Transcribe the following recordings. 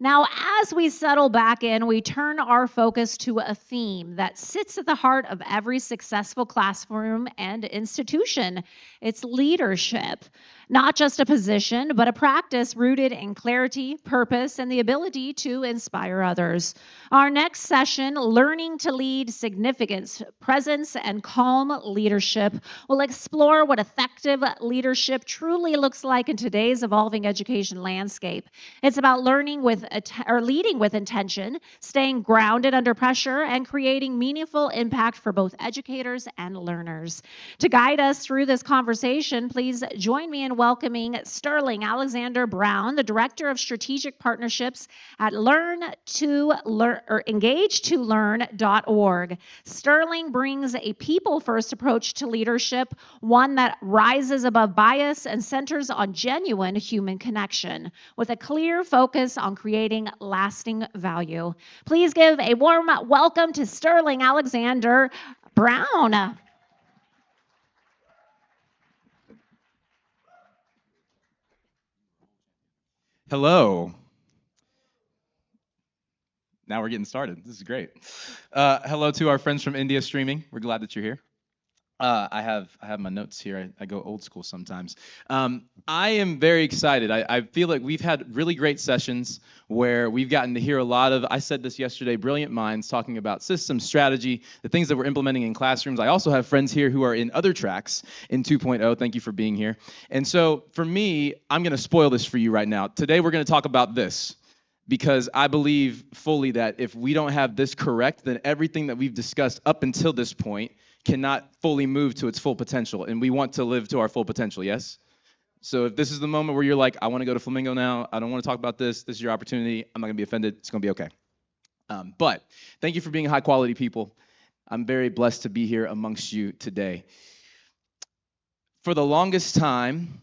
Now, as we settle back in, we turn our focus to a theme that sits at the heart of every successful classroom and institution. It's leadership, not just a position, but a practice rooted in clarity, purpose, and the ability to inspire others. Our next session, Learning to Lead Significance, Presence, and Calm Leadership, will explore what effective leadership truly looks like in today's evolving education landscape. It's about leading with intention, staying grounded under pressure, and creating meaningful impact for both educators and learners. To guide us through this conversation, please join me in welcoming Sterling Alexander Brown, the Director of Strategic Partnerships at engage2learn.org. Sterling brings a people-first approach to leadership, one that rises above bias and centers on genuine human connection, with a clear focus on creating lasting value. Please give a warm welcome to Sterling Alexander Brown. Hello. Now we're getting started. This is great. Hello to our friends from India streaming. We're glad that you're here. I have my notes here. I go old school sometimes. I am very excited. I feel like we've had really great sessions where we've gotten to hear a lot of, I said this yesterday, brilliant minds talking about systems, strategy, the things that we're implementing in classrooms. I also have friends here who are in other tracks in 2.0. Thank you for being here. And so for me, I'm going to spoil this for you right now. Today we're going to talk about this, because I believe fully that if we don't have this correct, then everything that we've discussed up until this point cannot fully move to its full potential. And we want to live to our full potential, yes? So if this is the moment where you're like, I want to go to Flamingo now, I don't want to talk about this, this is your opportunity, I'm not going to be offended, it's going to be okay. But thank you for being high quality people. I'm very blessed to be here amongst you today. For the longest time,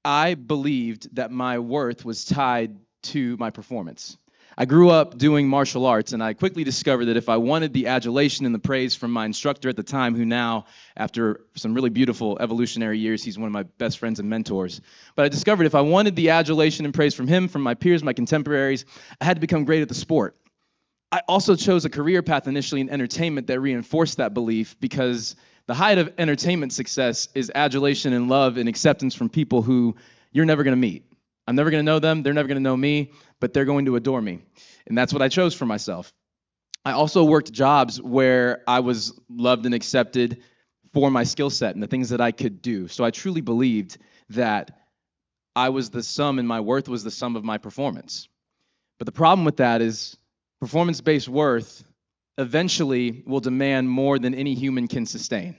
I believed that my worth was tied to my performance. I grew up doing martial arts, and I quickly discovered that if I wanted the adulation and the praise from my instructor at the time, who now, after some really beautiful evolutionary years, he's one of my best friends and mentors. But I discovered if I wanted the adulation and praise from him, from my peers, my contemporaries, I had to become great at the sport. I also chose a career path initially in entertainment that reinforced that belief, because the height of entertainment success is adulation and love and acceptance from people who you're never going to meet. I'm never going to know them, they're never going to know me, but they're going to adore me. And that's what I chose for myself. I also worked jobs where I was loved and accepted for my skill set and the things that I could do. So I truly believed that I was the sum and my worth was the sum of my performance. But the problem with that is performance-based worth eventually will demand more than any human can sustain.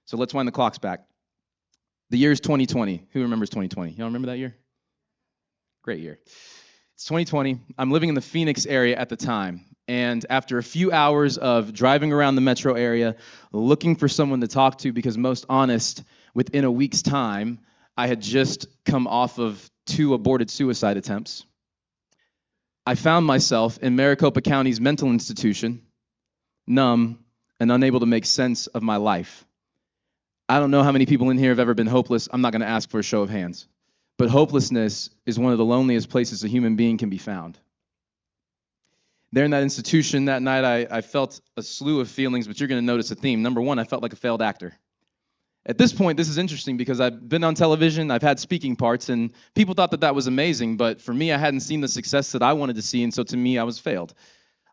So let's wind the clocks back. The year is 2020. Who remembers 2020? Y'all remember that year? Great year. It's 2020. I'm living in the Phoenix area at the time. And after a few hours of driving around the metro area, looking for someone to talk to, because most honest, within a week's time, I had just come off of 2 aborted suicide attempts. I found myself in Maricopa County's mental institution, numb and unable to make sense of my life. I don't know how many people in here have ever been hopeless. I'm not going to ask for a show of hands. But hopelessness is one of the loneliest places a human being can be found. There in that institution that night, I felt a slew of feelings, but you're going to notice a theme. Number one, I felt like a failed actor. At this point, this is interesting because I've been on television, I've had speaking parts, and people thought that that was amazing, but for me, I hadn't seen the success that I wanted to see, and so to me, I was failed.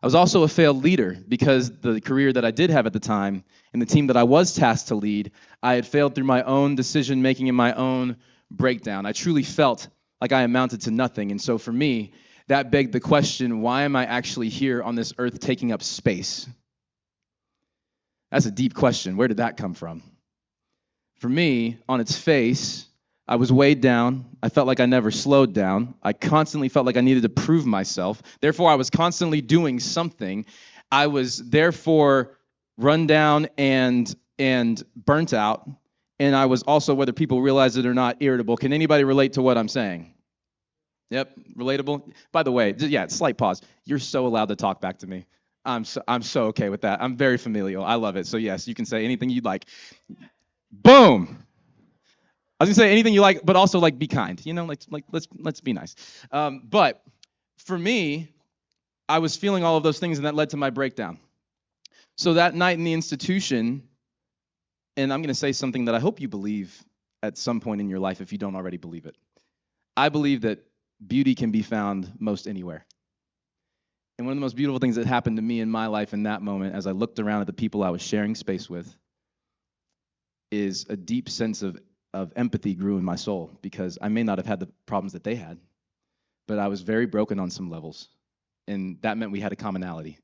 I was also a failed leader because the career that I did have at the time and the team that I was tasked to lead, I had failed through my own decision-making and my own breakdown. I truly felt like I amounted to nothing, and so for me, that begged the question, why am I actually here on this earth taking up space? That's a deep question. Where did that come from? For me, on its face, I was weighed down. I felt like I never slowed down. I constantly felt like I needed to prove myself. Therefore, I was constantly doing something. I was therefore run down and burnt out. And I was also, whether people realize it or not, irritable. Can anybody relate to what I'm saying? Yep, relatable. By the way, slight pause. You're so allowed to talk back to me. I'm so okay with that. I'm very familial. I love it. So yes, you can say anything you'd like. Boom. I was gonna say anything you like, but also like be kind. You know, like let's be nice. But for me, I was feeling all of those things, and that led to my breakdown. So that night in the institution, and I'm going to say something that I hope you believe at some point in your life if you don't already believe it. I believe that beauty can be found most anywhere. And one of the most beautiful things that happened to me in my life in that moment, as I looked around at the people I was sharing space with, is a deep sense of empathy grew in my soul, because I may not have had the problems that they had, but I was very broken on some levels. And that meant we had a commonality.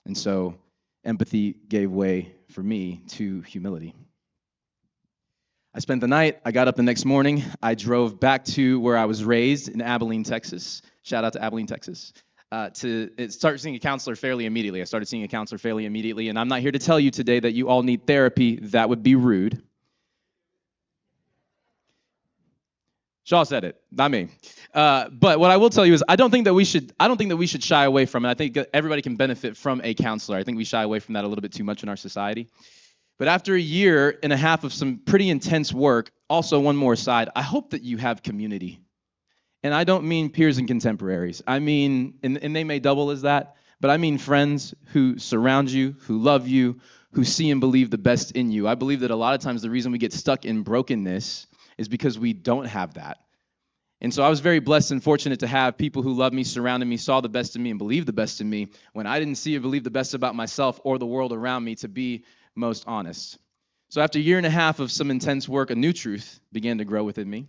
And so empathy gave way for me to humility. I spent the night. I got up the next morning. I drove back to where I was raised in Abilene, Texas. Shout out to Abilene, Texas. To start seeing a counselor fairly immediately. I started seeing a counselor fairly immediately, and I'm not here to tell you today that you all need therapy. That would be rude. Shaw said it, not me. But what I will tell you is I don't think that we should shy away from it. I think everybody can benefit from a counselor. I think we shy away from that a little bit too much in our society. But after a year and a half of some pretty intense work, also one more aside, I hope that you have community. And I don't mean peers and contemporaries. I mean, and they may double as that, but I mean friends who surround you, who love you, who see and believe the best in you. I believe that a lot of times the reason we get stuck in brokenness is because we don't have that. And so I was very blessed and fortunate to have people who loved me, surrounded me, saw the best in me, and believed the best in me when I didn't see or believe the best about myself or the world around me, to be most honest. So after a year and a half of some intense work, a new truth began to grow within me.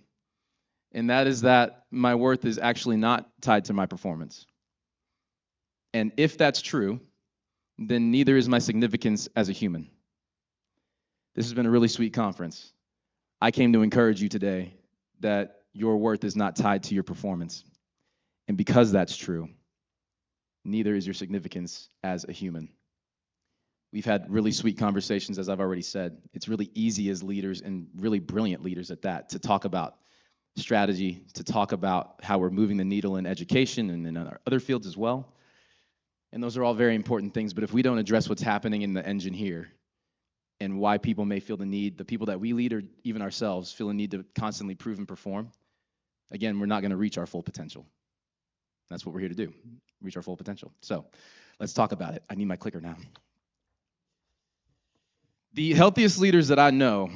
And that is that my worth is actually not tied to my performance. And if that's true, then neither is my significance as a human. This has been a really sweet conference. I came to encourage you today that your worth is not tied to your performance. And because that's true, neither is your significance as a human. We've had really sweet conversations, as I've already said. It's really easy as leaders, and really brilliant leaders at that, to talk about strategy, to talk about how we're moving the needle in education and in our other fields as well. And those are all very important things, but if we don't address what's happening in the engine here, and why people may feel the need, the people that we lead or even ourselves feel a need to constantly prove and perform, again, we're not going to reach our full potential. That's what we're here to do, reach our full potential. So let's talk about it. I need my clicker now. The healthiest leaders that I know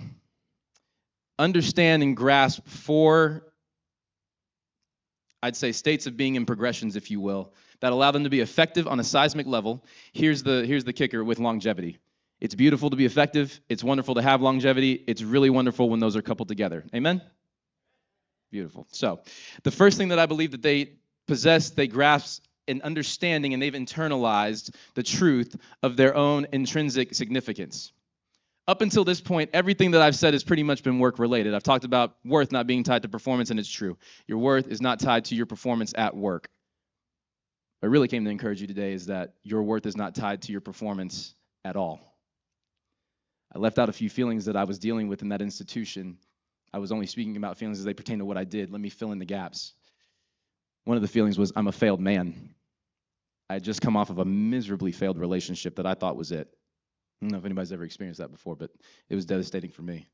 understand and grasp four, I'd say, states of being in progressions, if you will, that allow them to be effective on a seismic level. Here's the kicker with longevity. It's beautiful to be effective. It's wonderful to have longevity. It's really wonderful when those are coupled together. Amen? Beautiful. So the first thing that I believe that they possess, they grasp an understanding, and they've internalized the truth of their own intrinsic significance. Up until this point, everything that I've said has pretty much been work-related. I've talked about worth not being tied to performance, and it's true. Your worth is not tied to your performance at work. What I really came to encourage you today is that your worth is not tied to your performance at all. I left out a few feelings that I was dealing with in that institution. I was only speaking about feelings as they pertain to what I did. Let me fill in the gaps. One of the feelings was I'm a failed man. I had just come off of a miserably failed relationship that I thought was it. I don't know if anybody's ever experienced that before, but it was devastating for me.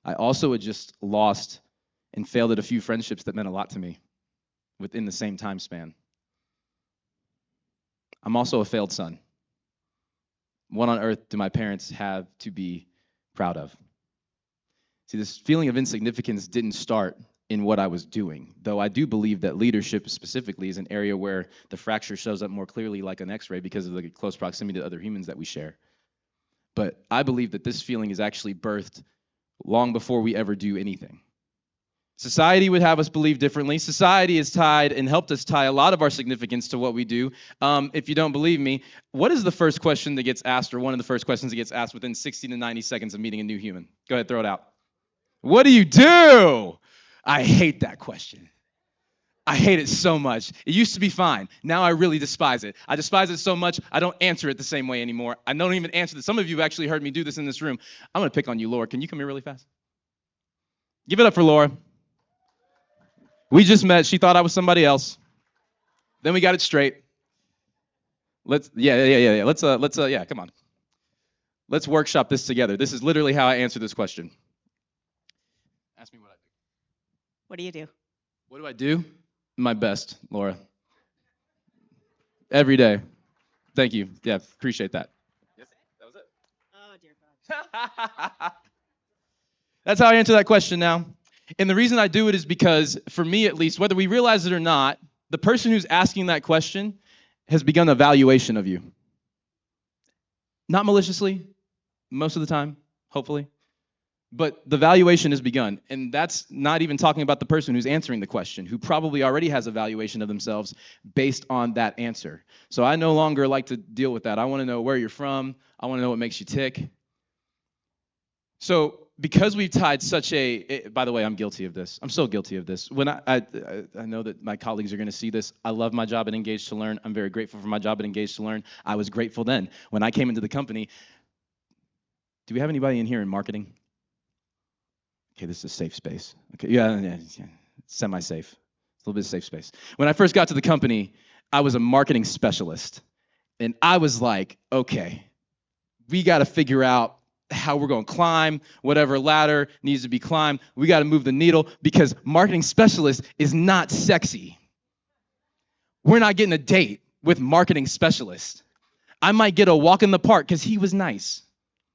I also had just lost and failed at a few friendships that meant a lot to me within the same time span. I'm also a failed son. What on earth do my parents have to be proud of? See, this feeling of insignificance didn't start in what I was doing, though I do believe that leadership specifically is an area where the fracture shows up more clearly like an X-ray because of the close proximity to other humans that we share. But I believe that this feeling is actually birthed long before we ever do anything. Society would have us believe differently. Society has tied and helped us tie a lot of our significance to what we do. If you don't believe me, what is the first question that gets asked, or one of the first questions that gets asked within 60 to 90 seconds of meeting a new human? Go ahead, throw it out. What do you do? I hate that question. I hate it so much. It used to be fine. Now I really despise it. I despise it so much, I don't answer it the same way anymore. I don't even answer it. Some of you have actually heard me do this in this room. I'm going to pick on you, Laura. Can you come here really fast? Give it up for Laura. We just met. She thought I was somebody else. Then we got it straight. Let's come on. Let's workshop this together. This is literally how I answer this question. Ask me what I do. What do you do? What do I do? My best, Laura. every day. Thank you. Yeah, appreciate that. Yes, that was it. Oh, dear God. That's how I answer that question now. And the reason I do it is because, for me at least, whether we realize it or not, the person who's asking that question has begun a valuation of you. Not maliciously, most of the time, hopefully. But the valuation has begun. And that's not even talking about the person who's answering the question, who probably already has a valuation of themselves based on that answer. So I no longer like to deal with that. I want to know where you're from. I want to know what makes you tick. So because we've tied such by the way, I'm guilty of this. I'm so guilty of this. When I know that my colleagues are going to see this. I love my job at Engage to Learn. I'm very grateful for my job at Engage to Learn. I was grateful then. When I came into the company, do we have anybody in here in marketing? Okay, this is a safe space. Okay, yeah, semi-safe. It's a little bit of safe space. When I first got to the company, I was a marketing specialist. And I was like, okay, we got to figure out how we're going to climb whatever ladder needs to be climbed. We got to move the needle because marketing specialist is not sexy. We're not getting a date with marketing specialist. I might get a walk in the park because he was nice.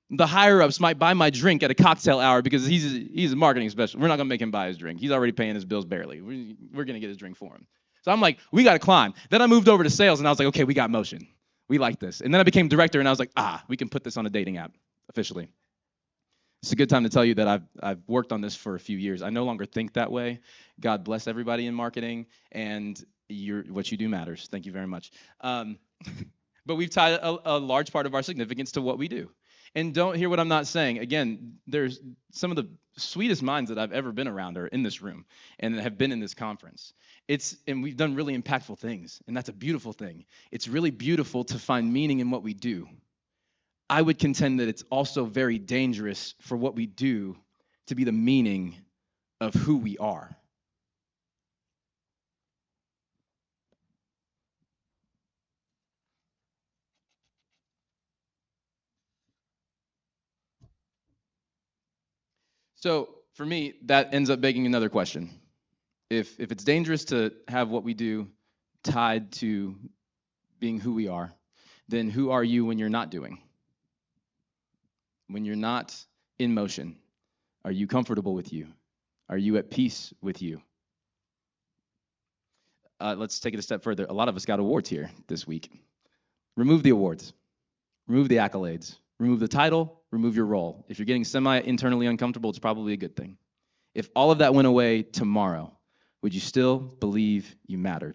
The higher-ups might buy my drink at a cocktail hour because he's a marketing specialist. We're not going to make him buy his drink. He's already paying his bills barely. We're going to get his drink for him. So I'm like, we got to climb. Then I moved over to sales, and I was like, okay, we got motion. We like this. And then I became director, and I was like, we can put this on a dating app officially. It's a good time to tell you that I've worked on this for a few years. I no longer think that way. God bless everybody in marketing, and what you do matters. Thank you very much. But we've tied a large part of our significance to what we do. And don't hear what I'm not saying. Again, there's some of the sweetest minds that I've ever been around are in this room and have been in this conference. And we've done really impactful things, and that's a beautiful thing. It's really beautiful to find meaning in what we do. I would contend that it's also very dangerous for what we do to be the meaning of who we are. So for me, that ends up begging another question. If it's dangerous to have what we do tied to being who we are, then who are you when you're not doing? When you're not in motion, are you comfortable with you? Are you at peace with you? Let's take it a step further. A lot of us got awards here this week. Remove the awards. Remove the accolades. Remove the title. Remove your role. If you're getting semi-internally uncomfortable, it's probably a good thing. If all of that went away tomorrow, would you still believe you mattered?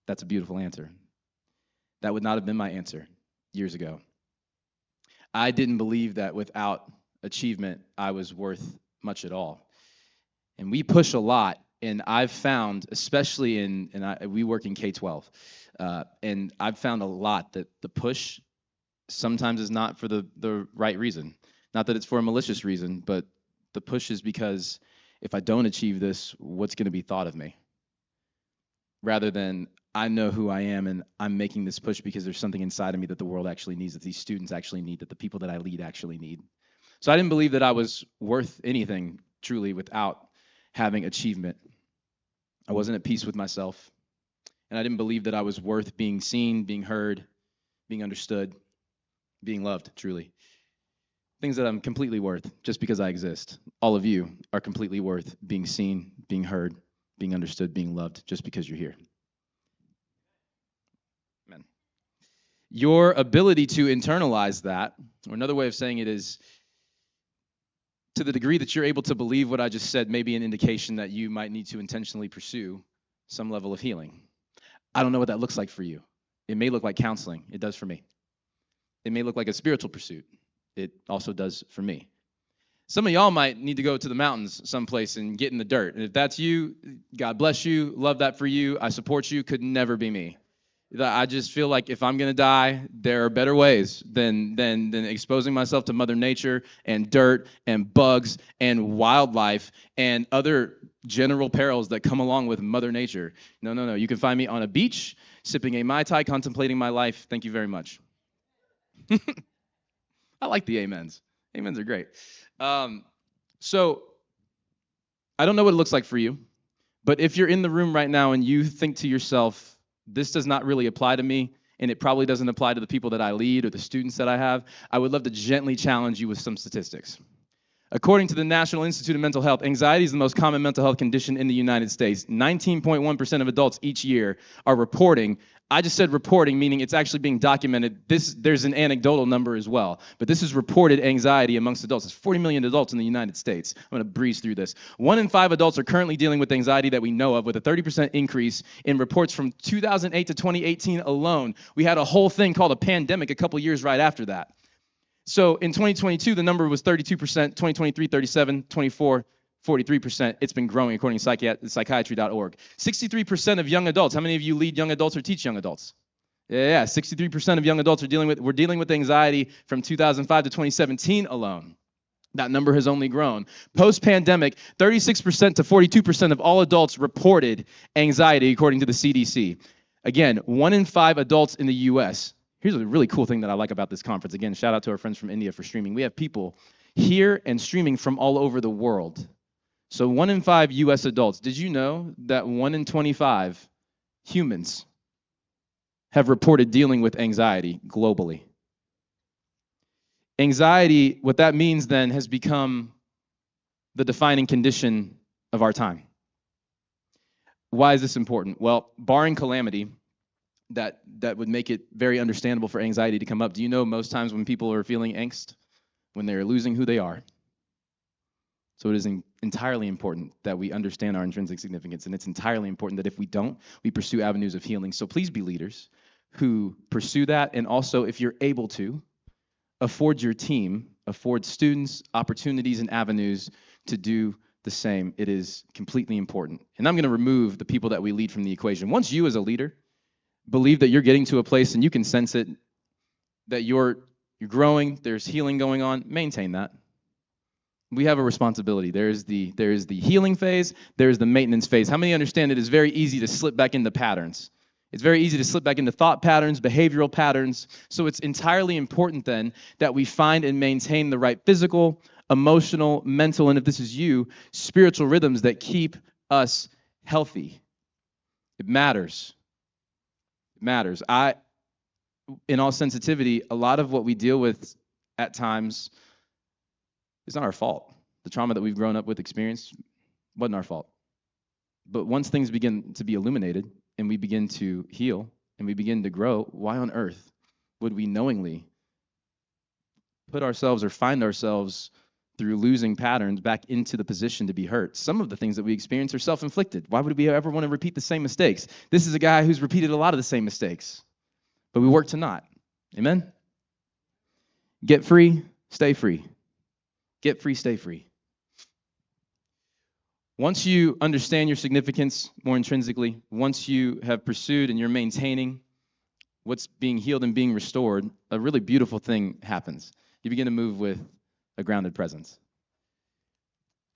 That's a beautiful answer. That would not have been my answer years ago. I didn't believe that without achievement, I was worth much at all. And we push a lot, and I've found, especially we work in K-12, and I've found a lot that the push sometimes is not for the right reason. Not that it's for a malicious reason, but the push is because if I don't achieve this, what's going to be thought of me? Rather than I know who I am and I'm making this push because there's something inside of me that the world actually needs, that these students actually need, that the people that I lead actually need. So I didn't believe that I was worth anything truly without having achievement. I wasn't at peace with myself, and I didn't believe that I was worth being seen, being heard, being understood, being loved truly. Things that I'm completely worth just because I exist. All of you are completely worth being seen, being heard, being understood, being loved just because you're here. Amen. Your ability to internalize that, or another way of saying it is, to the degree that you're able to believe what I just said, may be an indication that you might need to intentionally pursue some level of healing. I don't know what that looks like for you. It may look like counseling. It does for me. It may look like a spiritual pursuit. It also does for me. Some of y'all might need to go to the mountains someplace and get in the dirt. And if that's you, God bless you. Love that for you. I support you. Could never be me. I just feel like if I'm going to die, there are better ways than exposing myself to Mother Nature and dirt and bugs and wildlife and other general perils that come along with Mother Nature. No. You can find me on a beach, sipping a Mai Tai, contemplating my life. Thank you very much. I like the amens. Amens are great. So I don't know what it looks like for you, but if you're in the room right now and you think to yourself, this does not really apply to me, and it probably doesn't apply to the people that I lead or the students that I have, I would love to gently challenge you with some statistics. According to the National Institute of Mental Health, anxiety is the most common mental health condition in the United States. 19.1% of adults each year are reporting. I just said reporting, meaning it's actually being documented. There's an anecdotal number as well, but this is reported anxiety amongst adults. It's 40 million adults in the United States. I'm going to breeze through this. 1 in 5 adults are currently dealing with anxiety that we know of, with a 30% increase in reports from 2008 to 2018 alone. We had a whole thing called a pandemic a couple years right after that. So in 2022, the number was 32%, 2023, 37, 24, 43%. It's been growing according to psychiatry.org. 63% of young adults, how many of you lead young adults or teach young adults? Yeah, 63% of young adults are dealing with anxiety from 2005 to 2017 alone. That number has only grown. Post-pandemic, 36% to 42% of all adults reported anxiety according to the CDC. Again, 1 in 5 adults in the US. Here's a really cool thing that I like about this conference. Again, shout out to our friends from India for streaming. We have people here and streaming from all over the world. So 1 in 5 US adults. Did you know that 1 in 25 humans have reported dealing with anxiety globally? Anxiety, what that means then, has become the defining condition of our time. Why is this important? Well, barring calamity, that would make it very understandable for anxiety to come up. Do you know most times when people are feeling angst? When they're losing who they are. So it is entirely important that we understand our intrinsic significance, and it's entirely important that if we don't, we pursue avenues of healing. So please be leaders who pursue that, and also, if you're able to, afford your team, afford students opportunities and avenues to do the same. It is completely important. And I'm going to remove the people that we lead from the equation. Once you as a leader believe that you're getting to a place and you can sense it, that you're growing, there's healing going on, maintain that. We have a responsibility. There is the healing phase, there's the maintenance phase. How many understand it is very easy to slip back into patterns? It's very easy to slip back into thought patterns, behavioral patterns. So it's entirely important then that we find and maintain the right physical, emotional, mental, and if this is you, spiritual rhythms that keep us healthy. It matters. It matters. In all sensitivity, a lot of what we deal with at times is not our fault. The trauma that we've grown up with, experienced, wasn't our fault. But once things begin to be illuminated and we begin to heal and we begin to grow, why on earth would we knowingly put ourselves or find ourselves through losing patterns back into the position to be hurt? Some of the things that we experience are self-inflicted. Why would we ever want to repeat the same mistakes? This is a guy who's repeated a lot of the same mistakes, but we work to not. Amen? Get free, stay free. Get free, stay free. Once you understand your significance more intrinsically, once you have pursued and you're maintaining what's being healed and being restored, a really beautiful thing happens. You begin to move with a grounded presence.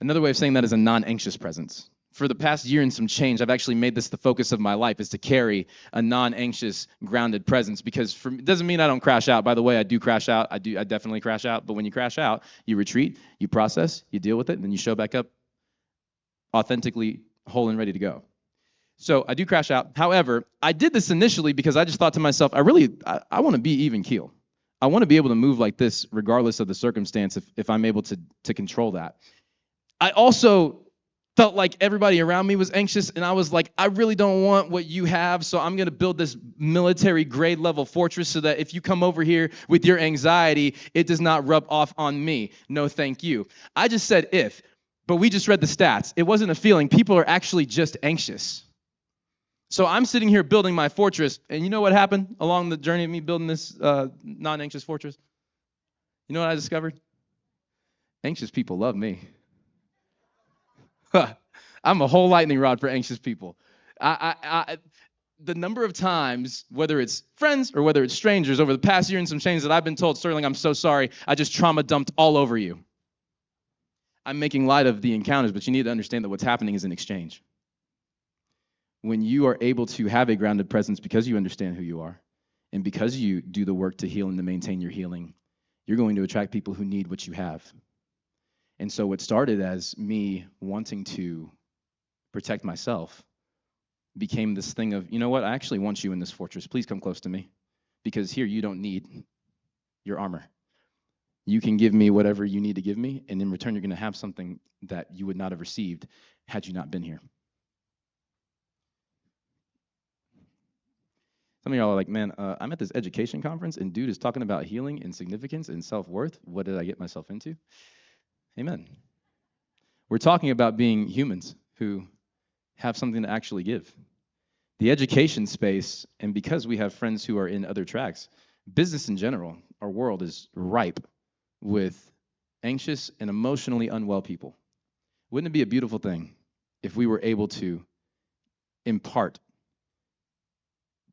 Another way of saying that is a non-anxious presence. For the past year and some change, I've actually made this the focus of my life, is to carry a non-anxious, grounded presence, because it doesn't mean I don't crash out. By the way, I do crash out. I definitely crash out. But when you crash out, you retreat, you process, you deal with it, and then you show back up authentically whole and ready to go. So I do crash out. However, I did this initially because I just thought to myself, I want to be even keel. I want to be able to move like this regardless of the circumstance if I'm able to control that. I also felt like everybody around me was anxious, and I was like, I really don't want what you have, so I'm going to build this military grade level fortress so that if you come over here with your anxiety, it does not rub off on me. No, thank you. I just said if, but we just read the stats. It wasn't a feeling. People are actually just anxious. So I'm sitting here building my fortress, and you know what happened along the journey of me building this non-anxious fortress? You know what I discovered? Anxious people love me. I'm a whole lightning rod for anxious people. The number of times, whether it's friends or whether it's strangers, over the past year and some change that I've been told, Sterling, I'm so sorry, I just trauma dumped all over you. I'm making light of the encounters, but you need to understand that what's happening is an exchange. When you are able to have a grounded presence because you understand who you are, and because you do the work to heal and to maintain your healing, you're going to attract people who need what you have. And so what started as me wanting to protect myself became this thing of, you know what, I actually want you in this fortress. Please come close to me, because here you don't need your armor. You can give me whatever you need to give me, and in return, you're going to have something that you would not have received had you not been here. Some of y'all are like, man, I'm at this education conference, and dude is talking about healing and significance and self-worth. What did I get myself into? Amen. We're talking about being humans who have something to actually give. The education space, and because we have friends who are in other tracks, business in general, our world is ripe with anxious and emotionally unwell people. Wouldn't it be a beautiful thing if we were able to impart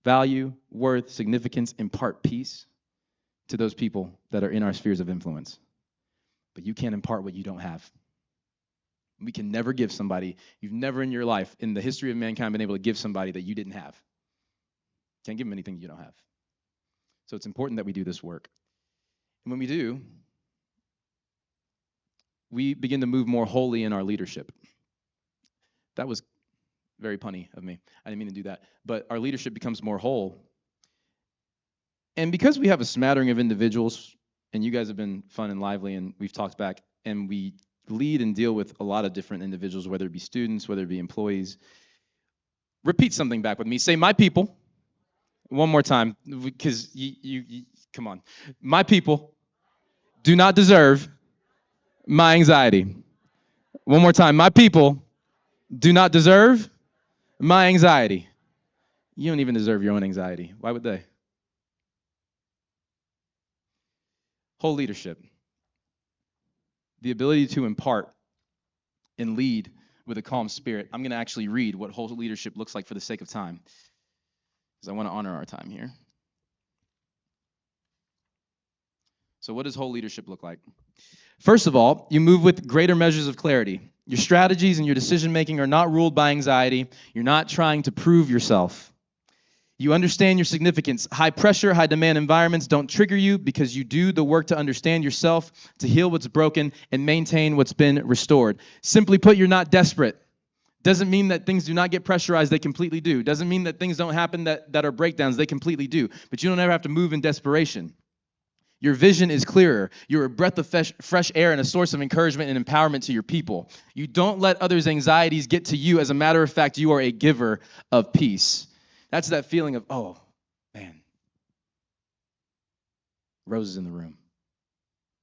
value, worth, significance, impart peace to those people that are in our spheres of influence? But you can't impart what you don't have. We can never give somebody, you've never in your life, in the history of mankind, been able to give somebody that you didn't have. Can't give them anything you don't have. So it's important that we do this work. And when we do, we begin to move more wholly in our leadership. That was very punny of me. I didn't mean to do that. But our leadership becomes more whole. And because we have a smattering of individuals, and you guys have been fun and lively, and we've talked back, and we lead and deal with a lot of different individuals, whether it be students, whether it be employees. Repeat something back with me. Say, my people. One more time, because you come on. My people do not deserve my anxiety. One more time. My people do not deserve my anxiety. You don't even deserve your own anxiety. Why would they? Whole leadership. The ability to impart and lead with a calm spirit. I'm going to actually read what whole leadership looks like for the sake of time, because I want to honor our time here. So what does whole leadership look like? First of all, you move with greater measures of clarity. Your strategies and your decision-making are not ruled by anxiety. You're not trying to prove yourself. You understand your significance. High pressure, high demand environments don't trigger you because you do the work to understand yourself, to heal what's broken, and maintain what's been restored. Simply put, you're not desperate. Doesn't mean that things do not get pressurized. They completely do. Doesn't mean that things don't happen that are breakdowns. They completely do. But you don't ever have to move in desperation. Your vision is clearer. You're a breath of fresh air and a source of encouragement and empowerment to your people. You don't let others' anxieties get to you. As a matter of fact, you are a giver of peace. That's that feeling of, oh, man, Rose is in the room.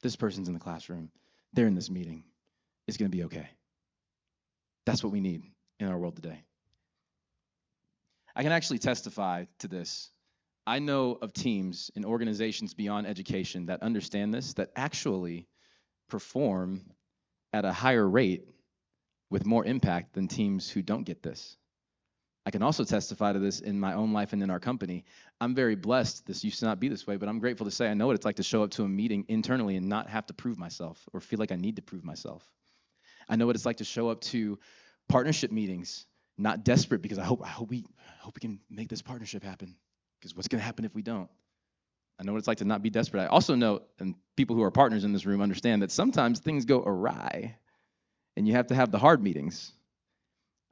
This person's in the classroom. They're in this meeting. It's going to be okay. That's what we need in our world today. I can actually testify to this. I know of teams and organizations beyond education that understand this, that actually perform at a higher rate with more impact than teams who don't get this. I can also testify to this in my own life and in our company. I'm very blessed. This used to not be this way, but I'm grateful to say I know what it's like to show up to a meeting internally and not have to prove myself or feel like I need to prove myself. I know what it's like to show up to partnership meetings, not desperate because I hope we can make this partnership happen. Because what's going to happen if we don't? I know what it's like to not be desperate. I also know, and people who are partners in this room understand, that sometimes things go awry, and you have to have the hard meetings.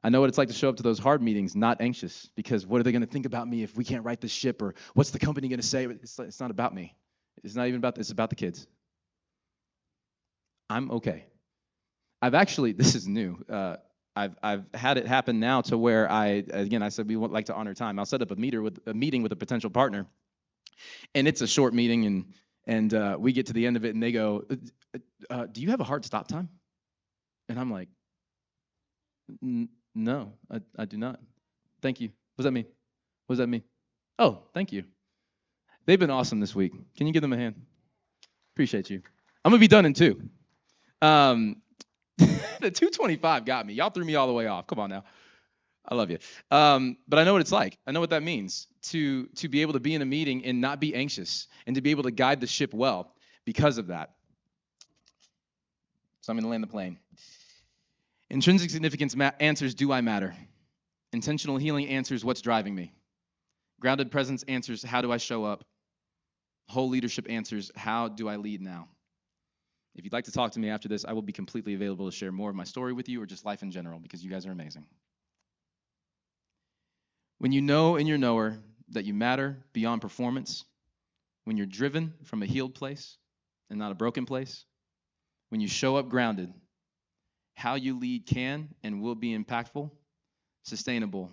I know what it's like to show up to those hard meetings not anxious, because what are they going to think about me if we can't right this ship, or what's the company going to say? It's not about me. It's not even about this. It's about the kids. I'm okay. I've actually, this is new. I've had it happen now to where I said we would like to honor time. I'll set up a meeting with a potential partner, and it's a short meeting, and we get to the end of it, and they go, "Do you have a hard stop time?" And I'm like, "No, I do not. Thank you. What does that mean? What does that mean? Oh, thank you. They've been awesome this week. Can you give them a hand? Appreciate you. I'm gonna be done in 2. The 2:25 got me. Y'all threw me all the way off. Come on now. I love you. But I know what it's like. I know what that means to be able to be in a meeting and not be anxious and to be able to guide the ship well because of that. So I'm going to land the plane. Intrinsic significance answers, do I matter? Intentional healing answers, what's driving me? Grounded presence answers, how do I show up? Whole leadership answers, how do I lead now? If you'd like to talk to me after this, I will be completely available to share more of my story with you or just life in general, because you guys are amazing. When you know in your knower that you matter beyond performance, when you're driven from a healed place and not a broken place, when you show up grounded, how you lead can and will be impactful, sustainable,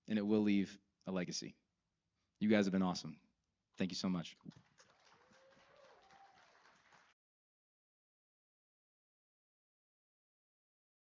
and it will leave a legacy. You guys have been awesome. Thank you so much.